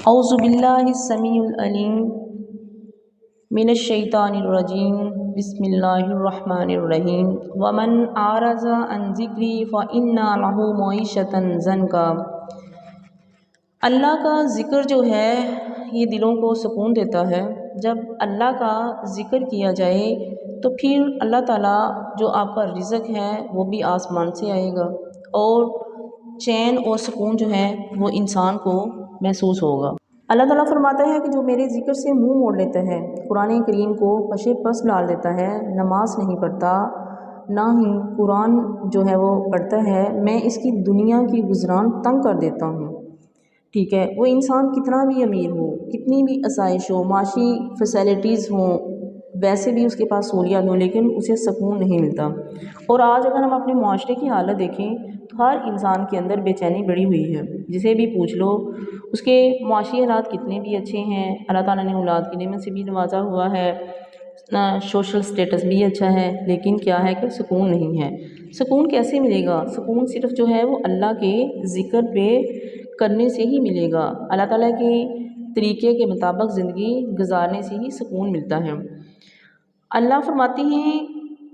اعوذ باللہ السمیع العلیم من الشیطان الرجیم بسم اللہ الرحمن الرحیم ومن اعرض عن ذکری فإن لہ معیشۃ ضنکا۔ اللہ کا ذکر جو ہے یہ دلوں کو سکون دیتا ہے۔ جب اللہ کا ذکر کیا جائے تو پھر اللہ تعالیٰ جو آپ کا رزق ہے وہ بھی آسمان سے آئے گا اور چین اور سکون جو ہے وہ انسان کو محسوس ہوگا۔ اللہ تعالیٰ فرماتا ہے کہ جو میرے ذکر سے منہ موڑ لیتا ہے، قرآن کریم کو پشے پس ڈال دیتا ہے، نماز نہیں پڑھتا، نہ ہی قرآن جو ہے وہ پڑھتا ہے، میں اس کی دنیا کی گزران تنگ کر دیتا ہوں۔ ٹھیک ہے، وہ انسان کتنا بھی امیر ہو، کتنی بھی آسائش ہو، معاشی فیسلٹیز ہوں، ویسے بھی اس کے پاس سہولیات ہوں، لیکن اسے سکون نہیں ملتا۔ اور آج اگر ہم اپنے معاشرے کی حالت دیکھیں تو ہر انسان کے اندر بے چینی بڑھی ہوئی ہے۔ جسے بھی پوچھ لو اس کے معاشی حالات کتنے بھی اچھے ہیں، اللہ تعالیٰ نے اولاد کی نعمت سے بھی نوازا ہوا ہے، سوشل سٹیٹس بھی اچھا ہے، لیکن کیا ہے کہ سکون نہیں ہے۔ سکون کیسے ملے گا؟ سکون صرف جو ہے وہ اللہ کے ذکر پہ کرنے سے ہی ملے گا، اللہ تعالیٰ کے طریقے کے مطابق زندگی گزارنے سے ہی سکون ملتا ہے۔ اللہ فرماتی ہیں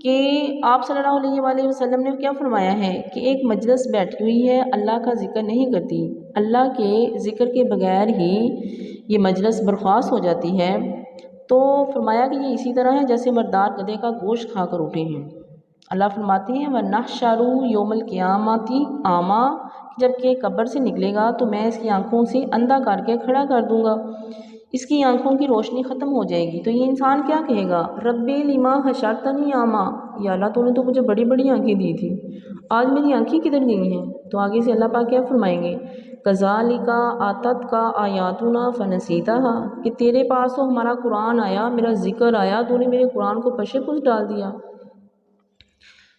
کہ آپ صلی اللہ علیہ وآلہ وسلم نے کیا فرمایا ہے کہ ایک مجلس بیٹھی ہوئی ہے، اللہ کا ذکر نہیں کرتی، اللہ کے ذکر کے بغیر ہی یہ مجلس برخاست ہو جاتی ہے، تو فرمایا کہ یہ اسی طرح ہے جیسے مردار گدھے کا گوشت کھا کر اٹھے ہیں۔ اللہ فرماتے ہیں وَنَحْشَرُ یوم القیامۃ اعمیٰ، جب کہ قبر سے نکلے گا تو میں اس کی آنکھوں سے اندھا کر کے کھڑا کر دوں گا، اس کی آنکھوں کی روشنی ختم ہو جائے گی۔ تو یہ انسان کیا کہے گا؟ ربی لما حشرتنی اعمیٰ، یا اللہ تو نے تو مجھے بڑی بڑی آنکھیں دی تھی، آج میری آنکھیں کدھر گئی ہیں؟ تو آگے سے اللہ پاک کیا فرمائیں گے؟ کذالک آتتک آیاتنا فنسیتها، کہ تیرے پاس تو ہمارا قرآن آیا، میرا ذکر آیا، تو نے میرے قرآن کو پشے پش ڈال دیا۔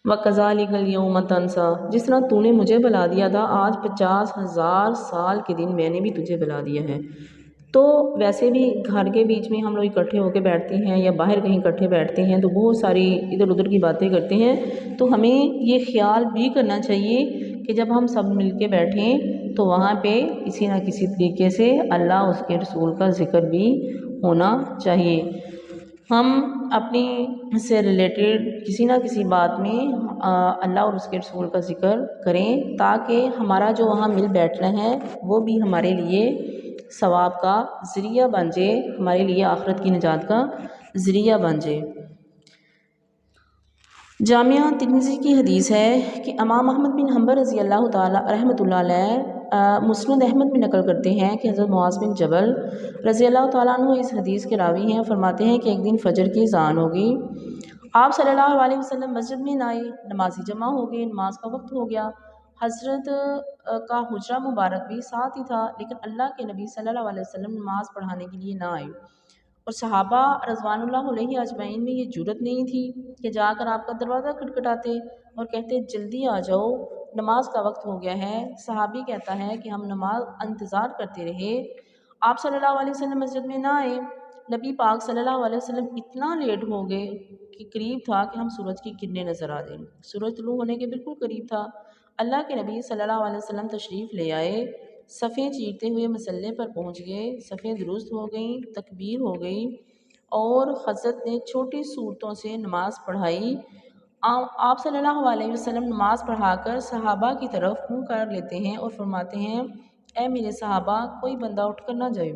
وَكَذَلِكَ الْيَوْمَ تَنْسَىٰ، جس طرح تو نے مجھے بلا دیا تھا، آج 50,000 سال کے دن میں نے بھی تجھے بلا دیا ہے۔ تو ویسے بھی گھر کے بیچ میں ہم لوگ اکٹھے ہو کے بیٹھتے ہیں یا باہر کہیں اکٹھے بیٹھتے ہیں تو بہت ساری ادھر ادھر کی باتیں کرتے ہیں، تو ہمیں یہ خیال بھی کرنا چاہیے کہ جب ہم سب مل کے بیٹھیں تو وہاں پہ کسی نہ کسی طریقے سے اللہ اس کے رسول کا ذکر بھی ہونا چاہیے۔ ہم اپنی سے ریلیٹڈ کسی نہ کسی بات میں اللہ اور اس کے رسول کا ذکر کریں، تاکہ ہمارا جو وہاں مل بیٹھنا ہے وہ بھی ہمارے لیے ثواب کا ذریعہ بن جائے، ہمارے لیے آخرت کی نجات کا ذریعہ بن جائے۔ جامعہ ترمذی کی حدیث ہے کہ امام احمد بن حنبل رضی اللہ تعالیٰ رحمۃ اللہ علیہ مسند احمد میں نقل کرتے ہیں کہ حضرت معاذ بن جبل رضی اللہ تعالیٰ عنہ اس حدیث کے راوی ہیں، فرماتے ہیں کہ ایک دن فجر کی اذان ہوگی، آپ صلی اللہ علیہ وسلم مسجد میں نہ آئے، نمازی جمع ہو گئے، نماز کا وقت ہو گیا، حضرت کا حجرہ مبارک بھی ساتھ ہی تھا، لیکن اللہ کے نبی صلی اللہ علیہ وسلم نماز پڑھانے کے لیے نہ آئے، اور صحابہ رضوان اللہ علیہ اجمعین میں یہ جرت نہیں تھی کہ جا کر آپ کا دروازہ کھٹکھٹاتے اور کہتے جلدی آ جاؤ، نماز کا وقت ہو گیا ہے۔ صحابی کہتا ہے کہ ہم نماز انتظار کرتے رہے، آپ صلی اللہ علیہ وسلم مسجد میں نہ آئے، نبی پاک صلی اللہ علیہ وسلم اتنا لیٹ ہو گئے کہ قریب تھا کہ ہم سورج کی کرنیں نظر آ جائیں، سورج طلوع ہونے کے بالکل قریب تھا۔ اللہ کے نبی صلی اللہ علیہ وسلم تشریف لے آئے، صفیں چیرتے ہوئے مصلے پر پہنچ گئے، صفیں درست ہو گئیں، تکبیر ہو گئی، اور حضرت نے چھوٹی صورتوں سے نماز پڑھائی۔ آپ صلی اللہ علیہ وسلم نماز پڑھا کر صحابہ کی طرف منہ کر لیتے ہیں اور فرماتے ہیں اے میرے صحابہ، کوئی بندہ اٹھ کر نہ جائے،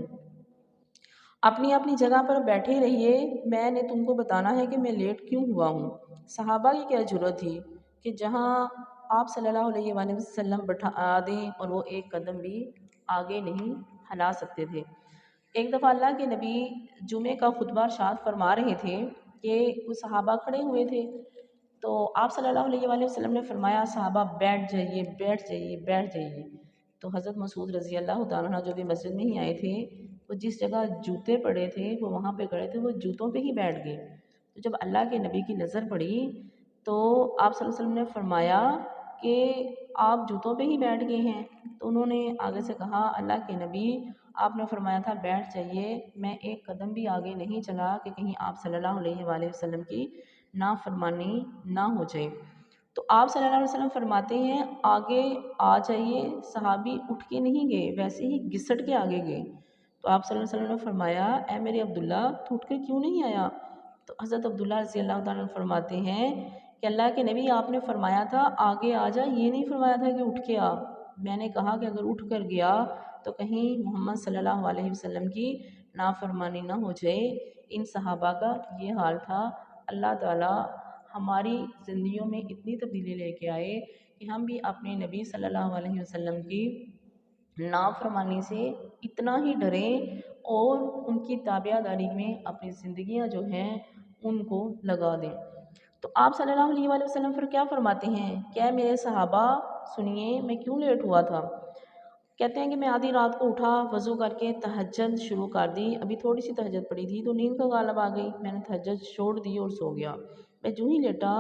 اپنی اپنی جگہ پر بیٹھے رہیے، میں نے تم کو بتانا ہے کہ میں لیٹ کیوں ہوا ہوں۔ صحابہ کی کیا جرت تھی کہ جہاں آپ صلی اللہ علیہ وآلہ وسلم بٹھا دیں اور وہ ایک قدم بھی آگے نہیں ہلا سکتے تھے۔ ایک دفعہ اللہ کے نبی جمعے کا خطبہ ارشاد فرما رہے تھے کہ وہ صحابہ کھڑے ہوئے تھے، تو آپ صلی اللہ علیہ وآلہ وسلم نے فرمایا صحابہ بیٹھ جائیے بیٹھ جائیے بیٹھ جائیے، تو حضرت مسعود رضی اللہ تعالیٰ عنہ جو بھی مسجد میں ہی آئے تھے، وہ جس جگہ جوتے پڑے تھے وہ وہاں پہ کھڑے تھے، وہ جوتوں پہ ہی بیٹھ گئے۔ تو جب اللہ کے نبی کی نظر پڑی تو آپ صلی اللہ علیہ وسلم نے فرمایا کہ آپ جوتوں پہ ہی بیٹھ گئے ہیں، تو انہوں نے آگے سے کہا اللہ کے نبی آپ نے فرمایا تھا بیٹھ جائیے، میں ایک قدم بھی آگے نہیں چلا کہ کہیں آپ صلی اللہ علیہ وآلہ وسلم کی نافرمانی نہ ہو جائے۔ تو آپ صلی اللہ علیہ وسلم فرماتے ہیں آگے آ جائیے، صحابی اٹھ کے نہیں گئے، ویسے ہی گھسٹ کے آگے گئے۔ تو آپ صلی اللہ علیہ وسلم نے فرمایا اے میرے عبداللہ تو اٹھ کر کیوں نہیں آیا؟ تو حضرت عبداللہ رضی اللہ تعالیٰ عنہ فرماتے ہیں کہ اللہ کے نبی آپ نے فرمایا تھا آگے آ جا، یہ نہیں فرمایا تھا کہ اٹھ کے آ۔ میں نے کہا کہ اگر اٹھ کر گیا تو کہیں محمد صلی اللہ علیہ وسلم کی نافرمانی نہ ہو جائے۔ ان صحابہ کا یہ حال تھا۔ اللہ تعالیٰ ہماری زندگیوں میں اتنی تبدیلی لے کے آئے کہ ہم بھی اپنے نبی صلی اللہ علیہ وسلم کی نافرمانی سے اتنا ہی ڈریں اور ان کی تابع داری میں اپنی زندگیاں جو ہیں ان کو لگا دیں۔ تو آپ صلی اللہ علیہ وآلہ وسلم پھر کیا فرماتے ہیں کہ اے میرے صحابہ سنیے میں کیوں لیٹ ہوا تھا۔ کہتے ہیں کہ میں آدھی رات کو اٹھا، وضو کر کے تہجد شروع کر دی، ابھی تھوڑی سی تہجد پڑی تھی تو نیند کا غالب آ گئی، میں نے تہجد چھوڑ دی اور سو گیا۔ میں جو ہی لیٹا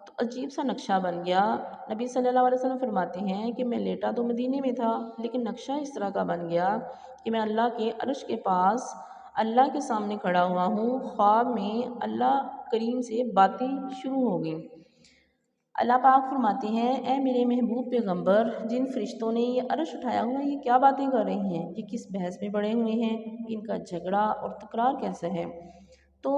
تو عجیب سا نقشہ بن گیا۔ نبی صلی اللہ علیہ وسلم فرماتے ہیں کہ میں لیٹا تو مدینے میں تھا لیکن نقشہ اس طرح کا بن گیا کہ میں اللہ کے عرش کے پاس اللہ کے سامنے کھڑا ہوا ہوں، خواب میں اللہ کریم سے باتیں شروع ہو گئیں۔ اللہ پاک فرماتے ہیں اے میرے محبوب پیغمبر، جن فرشتوں نے یہ عرش اٹھایا ہوا ہے یہ کیا باتیں کر رہی ہیں، یہ کس بحث میں پڑے ہوئے ہیں، ان کا جھگڑا اور تکرار کیسا ہے؟ تو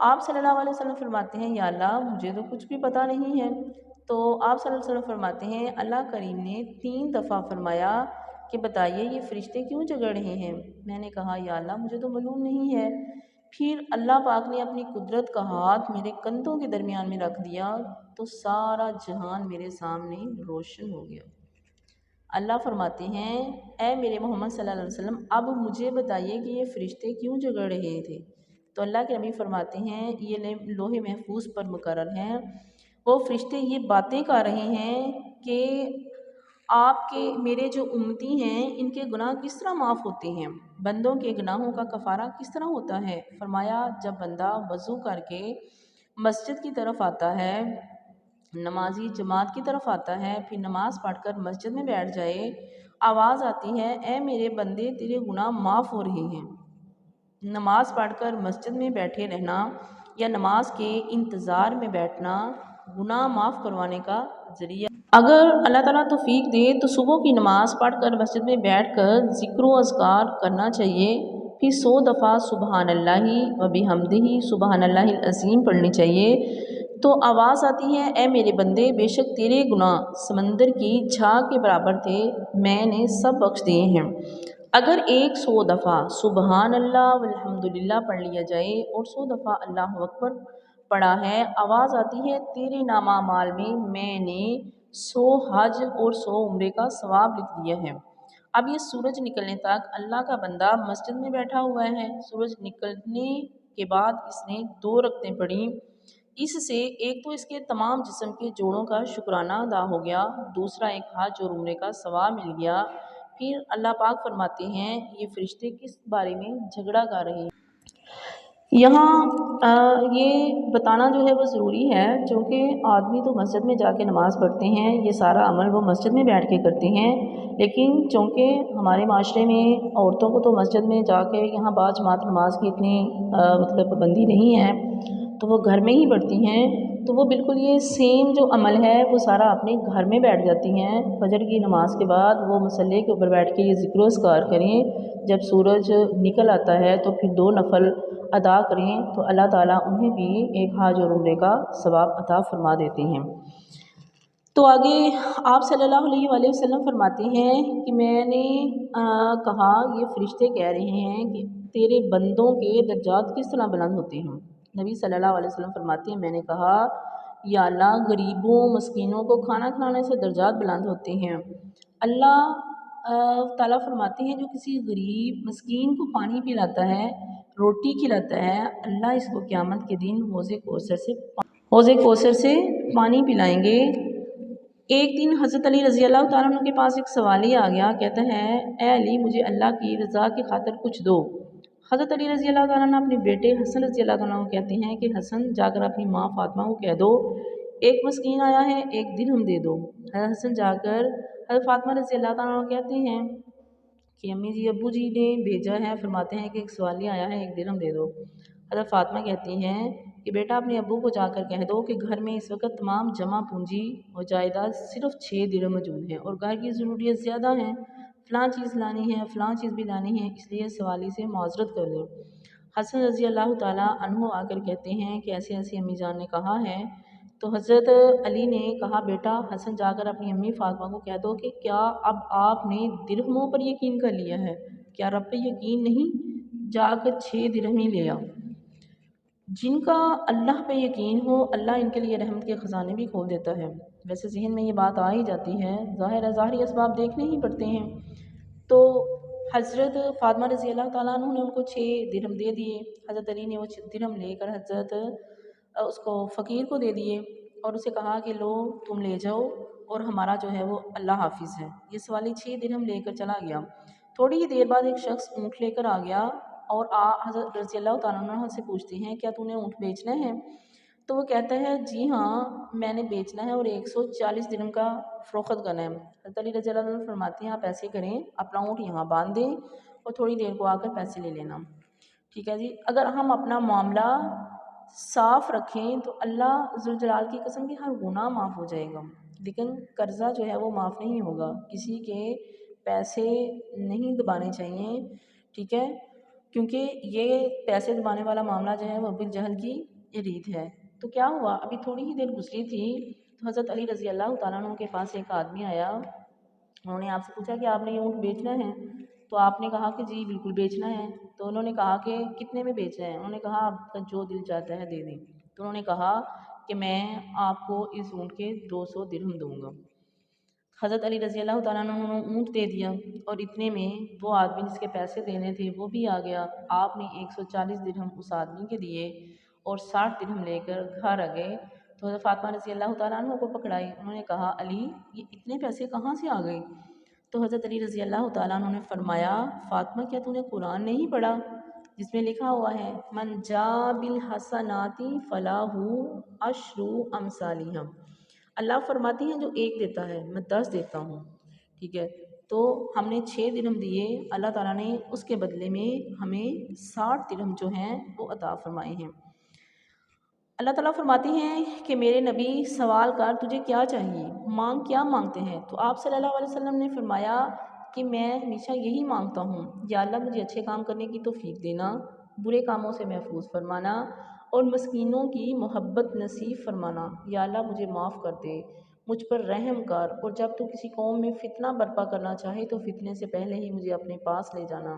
آپ صلی اللہ علیہ وسلم فرماتے ہیں یا اللہ مجھے تو کچھ بھی پتہ نہیں ہے۔ تو آپ صلی اللہ علیہ وسلم فرماتے ہیں اللہ کریم نے 3 دفعہ فرمایا کہ بتائیے یہ فرشتے کیوں جھگڑ رہے ہیں؟ میں نے کہا یا اللہ مجھے تو معلوم نہیں ہے۔ پھر اللہ پاک نے اپنی قدرت کا ہاتھ میرے کندھوں کے درمیان میں رکھ دیا تو سارا جہان میرے سامنے روشن ہو گیا۔ اللہ فرماتے ہیں اے میرے محمد صلی اللہ علیہ وسلم اب مجھے بتائیے کہ یہ فرشتے کیوں جھگڑ رہے تھے؟ تو اللہ کے نبی فرماتے ہیں یہ لوح محفوظ پر مقرر ہیں، وہ فرشتے یہ باتیں کر رہے ہیں کہ آپ کے میرے جو امتی ہیں ان کے گناہ کس طرح معاف ہوتے ہیں، بندوں کے گناہوں کا کفارہ کس طرح ہوتا ہے۔ فرمایا جب بندہ وضو کر کے مسجد کی طرف آتا ہے، نمازی جماعت کی طرف آتا ہے، پھر نماز پڑھ کر مسجد میں بیٹھ جائے، آواز آتی ہے اے میرے بندے تیرے گناہ معاف ہو رہے ہیں۔ نماز پڑھ کر مسجد میں بیٹھے رہنا یا نماز کے انتظار میں بیٹھنا گناہ معاف کروانے کا ذریعہ۔ اگر اللہ تعالیٰ توفیق دے تو صبح کی نماز پڑھ کر مسجد میں بیٹھ کر ذکر و اذکار کرنا چاہیے، پھر 100 دفعہ سبحان اللہ و بحمدہ سبحان اللہ العظیم پڑھنی چاہیے۔ تو آواز آتی ہے اے میرے بندے بے شک تیرے گناہ سمندر کی جھاگ کے برابر تھے، میں نے سب بخش دیے ہیں۔ اگر 100 دفعہ سبحان اللہ والحمدللہ پڑھ لیا جائے اور 100 دفعہ اللہ اکبر پڑھا ہے، آواز آتی ہے تیرے نامہ اعمال میں نے 100 حج اور 100 عمرے کا ثواب لکھ دیا ہے۔ اب یہ سورج نکلنے تک اللہ کا بندہ مسجد میں بیٹھا ہوا ہے، سورج نکلنے کے بعد اس نے 2 رکعتیں پڑھیں، اس سے ایک تو اس کے تمام جسم کے جوڑوں کا شکرانہ ادا ہو گیا، دوسرا ایک حج اور عمرے کا ثواب مل گیا۔ پھر اللہ پاک فرماتے ہیں یہ فرشتے کس بارے میں جھگڑا کر رہے ہیں۔ یہاں یہ بتانا جو ہے وہ ضروری ہے، چونکہ آدمی تو مسجد میں جا کے نماز پڑھتے ہیں، یہ سارا عمل وہ مسجد میں بیٹھ کے کرتے ہیں، لیکن چونکہ ہمارے معاشرے میں عورتوں کو تو مسجد میں جا کے یہاں باجماعت نماز کی اتنی مطلب پابندی نہیں ہے تو وہ گھر میں ہی پڑھتی ہیں، تو وہ بالکل یہ سیم جو عمل ہے وہ سارا اپنے گھر میں بیٹھ جاتی ہیں۔ فجر کی نماز کے بعد وہ مصلی کے اوپر بیٹھ کے یہ ذکر و اذکار کریں، جب سورج نکل آتا ہے تو پھر 2 نفل ادا کریں تو اللہ تعالیٰ انہیں بھی ایک حج اور عمرے کا ثواب عطا فرما دیتے ہیں۔ تو آگے آپ صلی اللہ علیہ وآلہ وسلم فرماتے ہیں کہ میں نے کہا یہ فرشتے کہہ رہے ہیں کہ تیرے بندوں کے درجات کس طرح بلند ہوتے ہیں؟ نبی صلی اللہ علیہ وسلم فرماتے ہیں میں نے کہا یا اللہ غریبوں مسکینوں کو کھانا کھلانے سے درجات بلند ہوتے ہیں۔ اللہ تعالیٰ فرماتے ہیں جو کسی غریب مسکین کو پانی پلاتا ہے، روٹی کھلاتا ہے، اللہ اس کو قیامت کے دن حوض کوثر سے پانی پلائیں گے۔ ایک دن حضرت علی رضی اللہ تعالیٰ عنہ کے پاس ایک سوالی آ گیا، کہتا ہے اے علی مجھے اللہ کی رضا کی خاطر کچھ دو۔ حضرت علی رضی اللہ تعالیٰ عنہ اپنے بیٹے حسن رضی اللہ تعالیٰ عنہ کہتے ہیں کہ حسن جا کر اپنی ماں فاطمہ کو کہہ دو ایک مسکین آیا ہے 1 درہم دے دو۔ حضرت حسن جا کر حضرت فاطمہ رضی اللہ تعالیٰ عنہ کہتے ہیں کہ امی جی ابو جی نے بھیجا ہے، فرماتے ہیں کہ ایک سوالی آیا ہے 1 درہم دے دو۔ حضرت فاطمہ کہتی ہیں کہ بیٹا اپنے ابو کو جا کر کہہ دو کہ گھر میں اس وقت تمام جمع پونجی اور جائیداد صرف 6 درہم موجود ہیں اور گھر کی ضروریات زیادہ ہیں۔ فلاں چیز لانی ہے، فلاں چیز بھی لانی ہے، اس لیے سوالی سے معذرت کر لیں۔ حسن رضی اللہ تعالیٰ عنہ آ کر کہتے ہیں کہ ایسے ایسے امی جان نے کہا ہے، تو حضرت علی نے کہا بیٹا حسن جا کر اپنی امی فاطمہ کو کہہ دو کہ کیا اب آپ نے درہموں پر یقین کر لیا ہے، کیا رب پہ یقین نہیں؟ جا کر 6 درہم ہی لے آ۔ جن کا اللہ پہ یقین ہو اللہ ان کے لیے رحمت کے خزانے بھی کھول دیتا ہے۔ ویسے ذہن میں یہ بات آ ہی جاتی ہے، ظاہر ہے ظاہری اسباب دیکھنے ہی پڑتے ہیں۔ تو حضرت فاطمہ رضی اللہ تعالیٰ عنہ نے ان کو 6 درہم دے دیے۔ حضرت علی نے وہ 6 درہم لے کر حضرت اس کو فقیر کو دے دیے اور اسے کہا کہ لو تم لے جاؤ اور ہمارا جو ہے وہ اللہ حافظ ہے۔ یہ سوالی 6 درہم لے کر چلا گیا۔ تھوڑی ہی دیر بعد ایک شخص اونٹ لے کر آ گیا اور حضرت رضی اللہ تعالیٰ عنہ سے پوچھتے ہیں کیا تو نے اونٹ بیچنا ہے؟ تو وہ کہتا ہے جی ہاں میں نے بیچنا ہے اور 140 درہم کا فروخت کرنا ہے۔ حضرت علی رضی اللہ عنہ فرماتے ہیں آپ ایسے کریں اپنا اونٹ یہاں باندھ دیں اور تھوڑی دیر کو آ کر پیسے لے لینا۔ ٹھیک ہے جی، اگر ہم اپنا معاملہ صاف رکھیں تو اللہ ذوالجلال کی قسم کی ہر گناہ معاف ہو جائے گا، لیکن قرضہ جو ہے وہ معاف نہیں ہوگا، کسی کے پیسے نہیں دبانے چاہیے، ٹھیک ہے، کیونکہ یہ پیسے دبانے والا معاملہ جو ہے وہ بالجہل کی ریت ہے۔ تو کیا ہوا، ابھی تھوڑی ہی دیر گزری تھی تو حضرت علی رضی اللہ تعالیٰ عنہ کے پاس ایک آدمی آیا، انہوں نے آپ سے پوچھا کہ آپ نے یہ اونٹ بیچنا ہے؟ تو آپ نے کہا کہ جی بالکل بیچنا ہے۔ تو انہوں نے کہا کہ کتنے میں بیچنا ہے؟ انہوں نے کہا آپ کا جو دل چاہتا ہے دے دیں۔ تو انہوں نے کہا کہ میں آپ کو اس اونٹ کے 200 درہم دوں گا۔ حضرت علی رضی اللہ تعالیٰ عنہ نے اونٹ دے دیا اور اتنے میں وہ آدمی جس کے پیسے دینے تھے وہ بھی آ گیا۔ آپ نے 140 درہم اس آدمی کے دیے اور 60 درہم لے کر گھر آ گئے۔ تو حضرت فاطمہ رضی اللہ تعالیٰ عنہ کو پکڑائی، انہوں نے کہا علی یہ اتنے پیسے کہاں سے آ گئے؟ تو حضرت علی رضی اللہ تعالیٰ عنہ نے فرمایا فاطمہ کیا تو نے قرآن نہیں پڑھا جس میں لکھا ہوا ہے من جا بالحسنات فلاح عشر امثالہا، اللہ فرماتے ہیں جو ایک دیتا ہے میں 10 دیتا ہوں، ٹھیک ہے، تو ہم نے 6 درہم دیے، اللہ تعالیٰ نے اس کے بدلے میں ہمیں 60 درہم جو ہیں وہ عطا فرمائے ہیں۔ اللہ تعالیٰ فرماتے ہیں کہ میرے نبی سوال کر تجھے کیا چاہیے، مانگ، کیا مانگتے ہیں؟ تو آپ صلی اللہ علیہ وسلم نے فرمایا کہ میں ہمیشہ یہی مانگتا ہوں یا اللہ مجھے اچھے کام کرنے کی توفیق دینا، برے کاموں سے محفوظ فرمانا اور مسکینوں کی محبت نصیب فرمانا، یا اللہ مجھے معاف کر دے، مجھ پر رحم کر، اور جب تو کسی قوم میں فتنہ برپا کرنا چاہے تو فتنے سے پہلے ہی مجھے اپنے پاس لے جانا،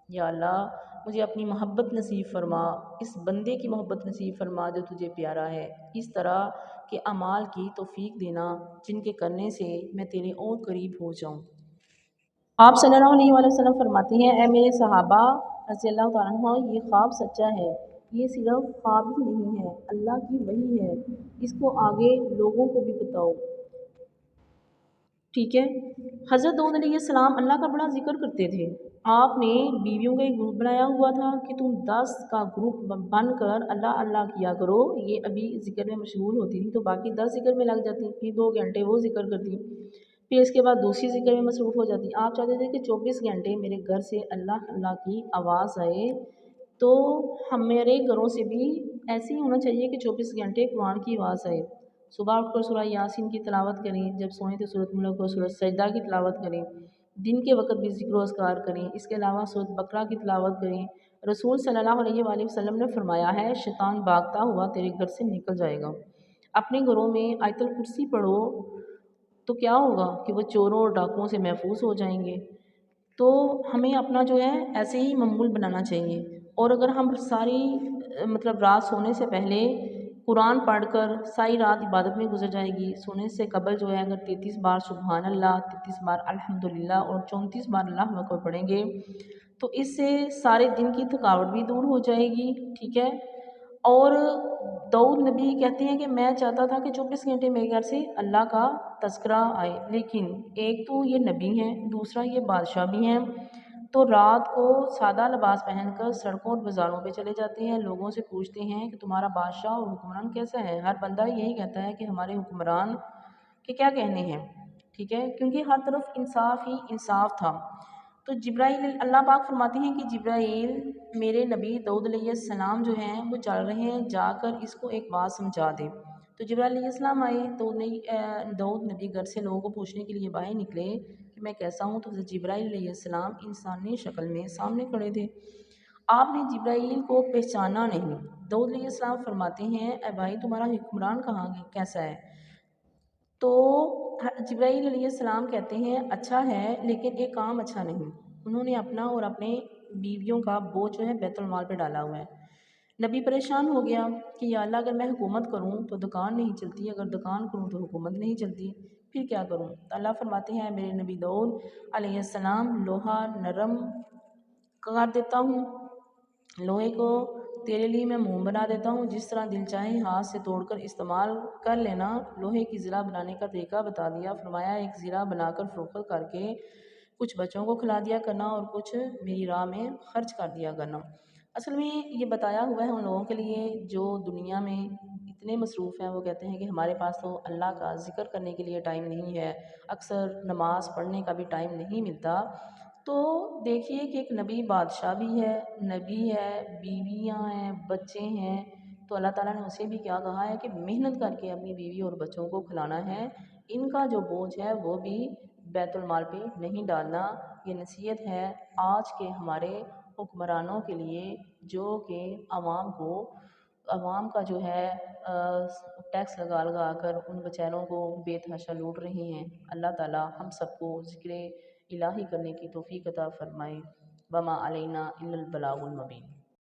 یا اللہ مجھے اپنی محبت نصیب فرما، اس بندے کی محبت نصیب فرما جو تجھے پیارا ہے، اس طرح کے اعمال کی توفیق دینا جن کے کرنے سے میں تیرے اور قریب ہو جاؤں۔ آپ صلی اللہ علیہ وآلہ وسلم فرماتے ہیں اے میرے صحابہ رضی اللہ تعالیٰ عنہ یہ خواب سچا ہے، یہ صرف خواب ہی نہیں ہے، اللہ کی وحی ہے، اس کو آگے لوگوں کو بھی بتاؤ، ٹھیک ہے۔ حضرت داؤد علیہ السلام اللہ کا بڑا ذکر کرتے تھے، آپ نے بیویوں کا ایک گروپ بنایا ہوا تھا کہ تم 10 کا گروپ بن کر اللہ اللہ کیا کرو، یہ ابھی ذکر میں مشغول ہوتی تھی تو باقی 10 ذکر میں لگ جاتی، پھر 2 گھنٹے وہ ذکر کرتی، پھر اس کے بعد دوسری ذکر میں مصروف ہو جاتی۔ آپ چاہتے تھے کہ 24 گھنٹے میرے گھر سے اللہ اللہ کی آواز آئے، تو ہمارے گھروں سے بھی ایسے ہی ہونا چاہیے کہ 24 گھنٹے قرآن کی آواز آئے، صبح اٹھ کر سورہ یاسین کی تلاوت کریں، جب سوئیں تو سورۃ ملک اور سورۃ سجدہ کی تلاوت کریں، دن کے وقت بھی ذکر و اذکار کریں، اس کے علاوہ سورۃ بقرہ کی تلاوت کریں۔ رسول صلی اللہ علیہ وآلہ وسلم نے فرمایا ہے شیطان بھاگتا ہوا تیرے گھر سے نکل جائے گا، اپنے گھروں میں آیت الکرسی پڑھو تو کیا ہوگا کہ وہ چوروں اور ڈاکوؤں سے محفوظ ہو جائیں گے۔ تو ہمیں اپنا جو ہے ایسے ہی معمول بنانا چاہیے، اور اگر ہم ساری مطلب رات سونے سے پہلے قرآن پڑھ کر ساری رات عبادت میں گزر جائے گی، سونے سے قبل جو ہے اگر 33 بار سبحان اللہ، 33 بار الحمدللہ اور 34 بار اللہ اکبر پڑھیں گے تو اس سے سارے دن کی تھکاوٹ بھی دور ہو جائے گی، ٹھیک ہے۔ اور داؤد نبی کہتے ہیں کہ میں چاہتا تھا کہ 24 گھنٹے میرے گھر سے اللہ کا تذکرہ آئے، لیکن ایک تو یہ نبی ہیں، دوسرا یہ بادشاہ بھی ہیں، تو رات کو سادہ لباس پہن کر سڑکوں اور بازاروں پہ چلے جاتے ہیں، لوگوں سے پوچھتے ہیں کہ تمہارا بادشاہ اور حکمران کیسا ہے، ہر بندہ یہی کہتا ہے کہ ہمارے حکمران کے کیا کہنے ہیں، ٹھیک ہے، کیونکہ ہر طرف انصاف ہی انصاف تھا۔ تو جبرائیل اللہ پاک فرماتے ہیں کہ جبرائیل میرے نبی داؤد علیہ السلام جو ہیں وہ چل رہے ہیں، جا کر اس کو ایک بات سمجھا دے۔ تو جبرائیل علیہ السلام آئے تو داؤد نبی گھر سے لوگوں کو پوچھنے کے لیے باہر نکلے کہ میں کیسا ہوں، تو حضرت جبرائیل علیہ السلام انسانی شکل میں سامنے کھڑے تھے۔ آپ نے جبرائیل کو پہچانا نہیں۔ داؤد علیہ السلام فرماتے ہیں اے بھائی تمہارا حکمران کہاں کیسا ہے؟ تو جبرائیل علیہ السلام کہتے ہیں اچھا ہے لیکن ایک کام اچھا نہیں، انہوں نے اپنا اور اپنے بیویوں کا بوجھ جو ہے بیت المال پہ ڈالا ہوا ہے۔ نبی پریشان ہو گیا کہ یا اللہ اگر میں حکومت کروں تو دکان نہیں چلتی، اگر دکان کروں تو حکومت نہیں چلتی، پھر کیا کروں؟ تو اللہ فرماتے ہیں میرے نبی داؤد علیہ السلام لوہا نرم کر دیتا ہوں، لوہے کو تیرے لیے میں موم بنا دیتا ہوں، جس طرح دل چاہے ہاتھ سے توڑ کر استعمال کر لینا۔ لوہے کی زرہ بنانے کا طریقہ بتا دیا، فرمایا ایک زرہ بنا کر فروخت کر کے کچھ بچوں کو کھلا دیا کرنا اور کچھ میری راہ میں خرچ کر دیا کرنا۔ اصل میں یہ بتایا ہوا ہے ان لوگوں کے لیے جو دنیا میں اتنے مصروف ہیں، وہ کہتے ہیں کہ ہمارے پاس تو اللہ کا ذکر کرنے کے لیے ٹائم نہیں ہے، اکثر نماز پڑھنے کا بھی ٹائم نہیں ملتا۔ تو دیکھیے کہ ایک نبی بادشاہ بھی ہے، نبی ہے، بیویاں ہیں، بچے ہیں، تو اللہ تعالیٰ نے اسے بھی کیا کہا ہے کہ محنت کر کے اپنی بیوی اور بچوں کو کھلانا ہے، ان کا جو بوجھ ہے وہ بھی بیت المال پہ نہیں ڈالنا۔ یہ نصیحت ہے آج کے ہمارے حکمرانوں کے لیے جو کہ عوام کا جو ہے ٹیکس لگا لگا کر ان بیچاروں کو بے تحاشا لوٹ رہے ہیں۔ اللہ تعالیٰ ہم سب کو ذکر الہی کرنے کی توفیق عطا فرمائے۔ وما علینا الا البلاغ المبین۔